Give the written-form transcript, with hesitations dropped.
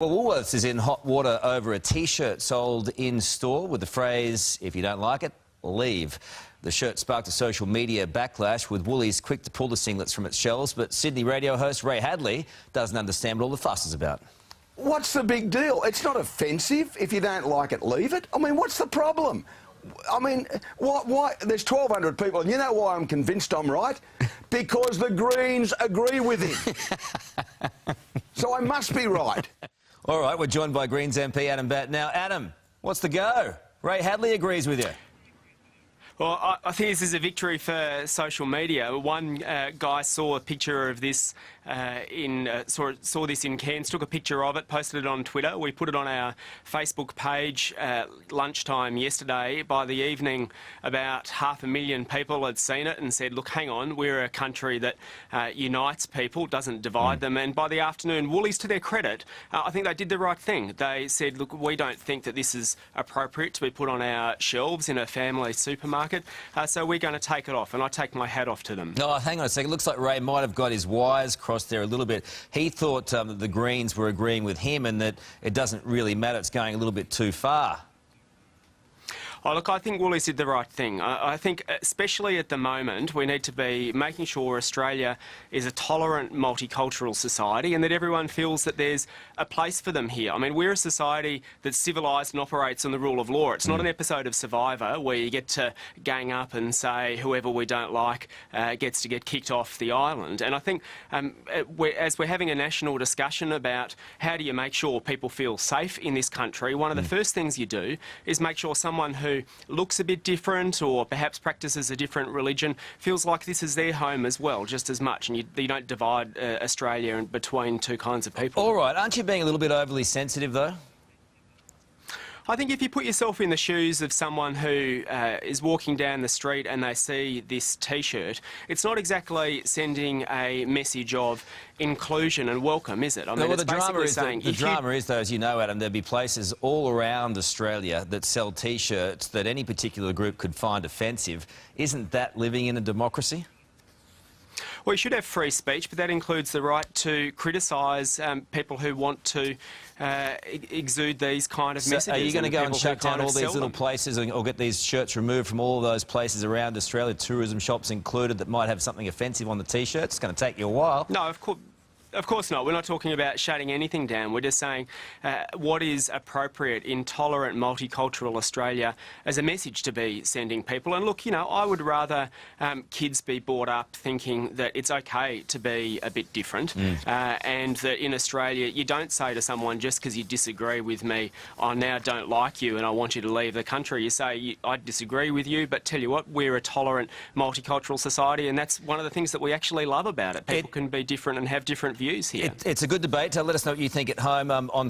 Well, Woolworths is in hot water over a T-shirt sold in-store with the phrase, "If you don't like it, leave." The shirt sparked a social media backlash, with Woolies quick to pull the singlets from its shelves, but Sydney radio host Ray Hadley doesn't understand what all the fuss is about. What's the big deal? It's not offensive. If you don't like it, leave it. I mean, what's the problem? I mean, why? There's 1,200 people, and you know why I'm convinced I'm right? Because the Greens agree with him. So I must be right. All right, we're joined by Greens MP Adam Bandt. Now, Adam, what's the go? Ray Hadley agrees with you. Well, I think this is a victory for social media. One guy saw a picture of this saw this in Cairns, took a picture of it, posted it on Twitter. We put it on our Facebook page at lunchtime yesterday. By the evening, about 500,000 people had seen it and said, look, hang on, we're a country that unites people, doesn't divide them. And by the afternoon, Woolies, to their credit, I think they did the right thing. They said, look, we don't think that this is appropriate to be put on our shelves in a family supermarket, so we're going to take it off, and I take my hat off to them. No, hang on a second. It looks like Ray might have got his wires crossed there a little bit. He thought that the Greens were agreeing with him and that it doesn't really matter, it's going a little bit too far. Oh, look, I think Woolies did the right thing. I think, especially at the moment, we need to be making sure Australia is a tolerant, multicultural society and that everyone feels that there's a place for them here. I mean, we're a society that's civilised and operates on the rule of law. It's not an episode of Survivor where you get to gang up and say whoever we don't like gets to get kicked off the island. And I think as we're having a national discussion about how do you make sure people feel safe in this country, one of the first things you do is make sure someone who looks a bit different or perhaps practices a different religion feels like this is their home as well, just as much, and you don't divide Australia between two kinds of people. All right, aren't you being a little bit overly sensitive, though? I think if you put yourself in the shoes of someone who is walking down the street and they see this T-shirt, it's not exactly sending a message of inclusion and welcome, is it? I mean, well, it's the drama is, saying... the drama is, though, as you know, Adam, there'll be places all around Australia that sell T-shirts that any particular group could find offensive. Isn't that living in a democracy? Well, you should have free speech, but that includes the right to criticise people who want to exude these kind of messages. Are you going to go and shut down all these little places or get these shirts removed from all of those places around Australia, tourism shops included, that might have something offensive on the T-shirt? It's going to take you a while. No, of course not. We're not talking about shutting anything down. We're just saying what is appropriate in tolerant, multicultural Australia as a message to be sending people. And look, you know, I would rather kids be brought up thinking that it's okay to be a bit different and that in Australia you don't say to someone, just because you disagree with me, I now don't like you and I want you to leave the country. You say, I disagree with you, but tell you what, we're a tolerant, multicultural society, and that's one of the things that we actually love about it. People can be different and have different views here. It's a good debate. Let us know what you think at home on